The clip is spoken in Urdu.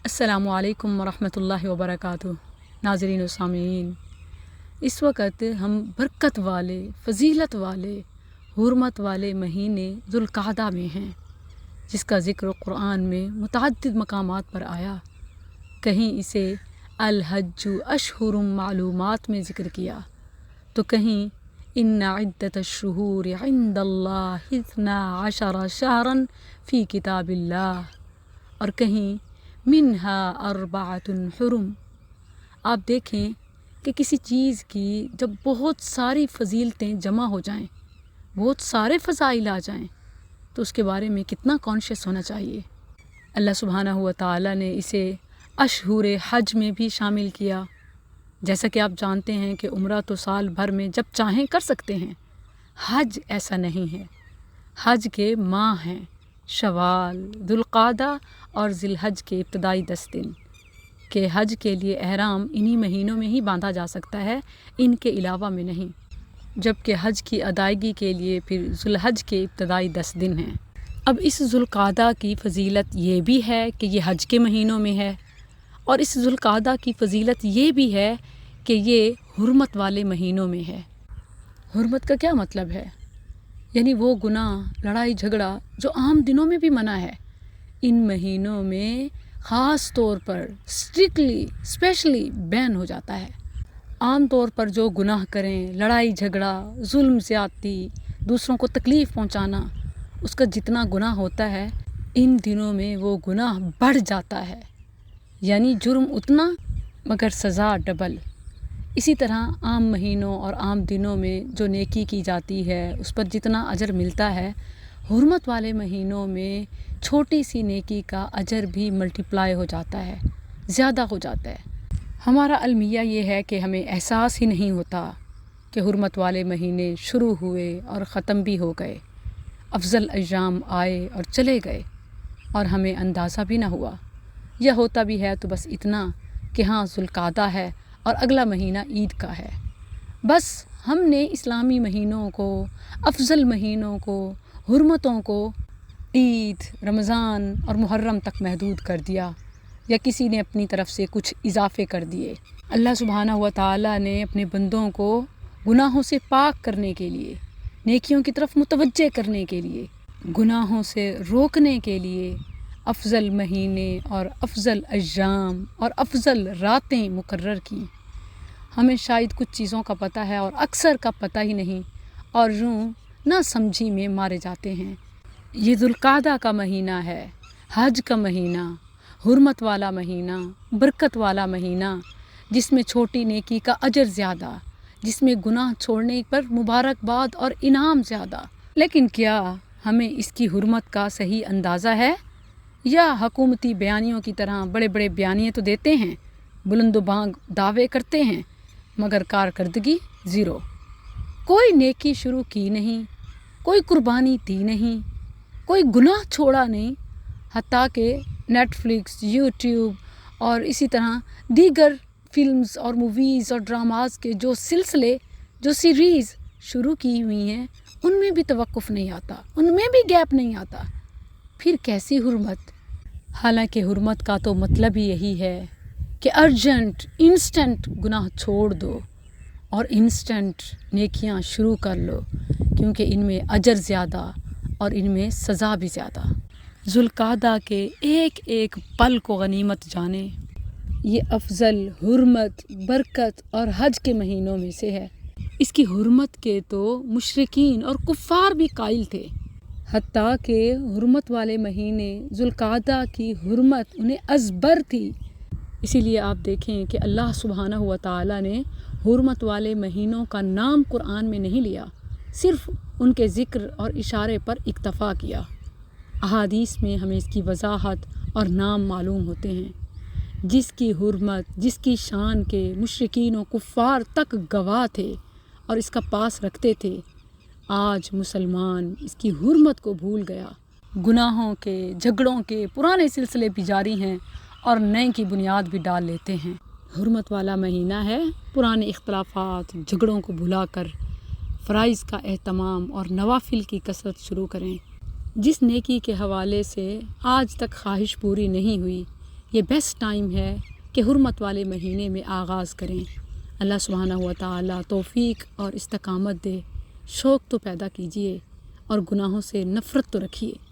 السلام علیکم ورحمۃ اللہ وبرکاتہ۔ ناظرین و سامعین، اس وقت ہم برکت والے، فضیلت والے، حرمت والے مہینے ذوالقعدہ میں ہیں، جس کا ذکر قرآن میں متعدد مقامات پر آیا۔ کہیں اسے الحج اشہر معلومات میں ذکر کیا تو کہیں ان عدت الشہور عند اللہ 12 شہرا فی کتاب اللہ، اور کہیں منہا 4 حرم۔ آپ دیکھیں کہ کسی چیز کی جب بہت ساری فضیلتیں جمع ہو جائیں، بہت سارے فضائل آ جائیں، تو اس کے بارے میں کتنا کانشیس ہونا چاہیے۔ اللہ سبحانہ و تعالیٰ نے اسے اشہر حج میں بھی شامل کیا۔ جیسا کہ آپ جانتے ہیں کہ عمرہ تو سال بھر میں جب چاہیں کر سکتے ہیں، حج ایسا نہیں ہے۔ حج کے ماہ ہیں، شوال، ذوالقعدہ اور ذی الحج کے ابتدائی 10 دن، کہ حج کے لیے احرام انہی مہینوں میں ہی باندھا جا سکتا ہے، ان کے علاوہ میں نہیں، جبکہ حج کی ادائیگی کے لیے پھر ذی الحج کے ابتدائی 10 دن ہیں۔ اب اس ذوالقعدہ کی فضیلت یہ بھی ہے کہ یہ حج کے مہینوں میں ہے، اور اس ذوالقعدہ کی فضیلت یہ بھی ہے کہ یہ حرمت والے مہینوں میں ہے۔ حرمت کا کیا مطلب ہے؟ یعنی وہ گناہ، لڑائی جھگڑا جو عام دنوں میں بھی منع ہے، ان مہینوں میں خاص طور پر اسپیشلی بین ہو جاتا ہے۔ عام طور پر جو گناہ کریں، لڑائی جھگڑا، ظلم زیادتی، دوسروں کو تکلیف پہنچانا، اس کا جتنا گناہ ہوتا ہے، ان دنوں میں وہ گناہ بڑھ جاتا ہے، یعنی جرم اتنا مگر سزا ڈبل۔ اسی طرح عام مہینوں اور عام دنوں میں جو نیکی کی جاتی ہے اس پر جتنا اجر ملتا ہے، حرمت والے مہینوں میں چھوٹی سی نیکی کا اجر بھی ملٹیپلائی ہو جاتا ہے، زیادہ ہو جاتا ہے۔ ہمارا المیہ یہ ہے کہ ہمیں احساس ہی نہیں ہوتا کہ حرمت والے مہینے شروع ہوئے اور ختم بھی ہو گئے، افضل ایام آئے اور چلے گئے، اور ہمیں اندازہ بھی نہ ہوا، یا ہوتا بھی ہے تو بس اتنا کہ ہاں ذوالقعدہ ہے اور اگلا مہینہ عید کا ہے۔ بس ہم نے اسلامی مہینوں کو، افضل مہینوں کو، حرمتوں کو عید، رمضان اور محرم تک محدود کر دیا، یا کسی نے اپنی طرف سے کچھ اضافے کر دیے۔ اللہ سبحانہ و تعالیٰ نے اپنے بندوں کو گناہوں سے پاک کرنے کے لیے، نیکیوں کی طرف متوجہ کرنے کے لیے، گناہوں سے روکنے کے لیے افضل مہینے اور افضل ایام اور افضل راتیں مقرر کیں۔ ہمیں شاید کچھ چیزوں کا پتہ ہے اور اکثر کا پتہ ہی نہیں، اور یوں نہ سمجھی میں مارے جاتے ہیں۔ یہ ذوالقعدہ کا مہینہ ہے، حج کا مہینہ، حرمت والا مہینہ، برکت والا مہینہ، جس میں چھوٹی نیکی کا اجر زیادہ، جس میں گناہ چھوڑنے پر مبارکباد اور انعام زیادہ۔ لیکن کیا ہمیں اس کی حرمت کا صحیح اندازہ ہے، یا حکومتی بیانیوں کی طرح بڑے بڑے بیانیے تو دیتے ہیں، بلند و بانگ دعوے کرتے ہیں، مگر کارکردگی زیرو؟ کوئی نیکی شروع کی نہیں، کوئی قربانی دی نہیں، کوئی گناہ چھوڑا نہیں، حتیٰ کہ نیٹ فلکس، یوٹیوب اور اسی طرح دیگر فلمز اور موویز اور ڈراماز کے جو سلسلے، جو سیریز شروع کی ہوئی ہیں، ان میں بھی توقف نہیں آتا، ان میں بھی گیپ نہیں آتا۔ پھر کیسی حرمت؟ حالانکہ حرمت کا تو مطلب ہی یہی ہے کہ ارجنٹ، انسٹنٹ گناہ چھوڑ دو اور انسٹنٹ نیکیاں شروع کر لو، کیونکہ ان میں اجر زیادہ اور ان میں سزا بھی زیادہ۔ ذوالقعدہ کے ایک ایک پل کو غنیمت جانیں۔ یہ افضل، حرمت، برکت اور حج کے مہینوں میں سے ہے۔ اس کی حرمت کے تو مشرکین اور کفار بھی قائل تھے، حتیٰ کہ حرمت والے مہینے ذوالقعدہ کی حرمت انہیں ازبر تھی۔ اسی لیے آپ دیکھیں کہ اللہ سبحانہ و تعالیٰ نے حرمت والے مہینوں کا نام قرآن میں نہیں لیا، صرف ان کے ذکر اور اشارے پر اکتفا کیا۔ احادیث میں ہمیں اس کی وضاحت اور نام معلوم ہوتے ہیں، جس کی حرمت، جس کی شان کے مشرکین و کفار تک گواہ تھے اور اس کا پاس رکھتے تھے۔ آج مسلمان اس کی حرمت کو بھول گیا، گناہوں کے، جھگڑوں کے پرانے سلسلے بھی جاری ہیں اور نئے کی بنیاد بھی ڈال لیتے ہیں۔ حرمت والا مہینہ ہے، پرانے اختلافات، جھگڑوں کو بھلا کر فرائض کا اہتمام اور نوافل کی کثرت شروع کریں۔ جس نیکی کے حوالے سے آج تک خواہش پوری نہیں ہوئی، یہ بیسٹ ٹائم ہے کہ حرمت والے مہینے میں آغاز کریں۔ اللہ سبحانہ و تعالیٰ توفیق اور استقامت دے۔ شوق تو پیدا کیجیے اور گناہوں سے نفرت تو رکھیے۔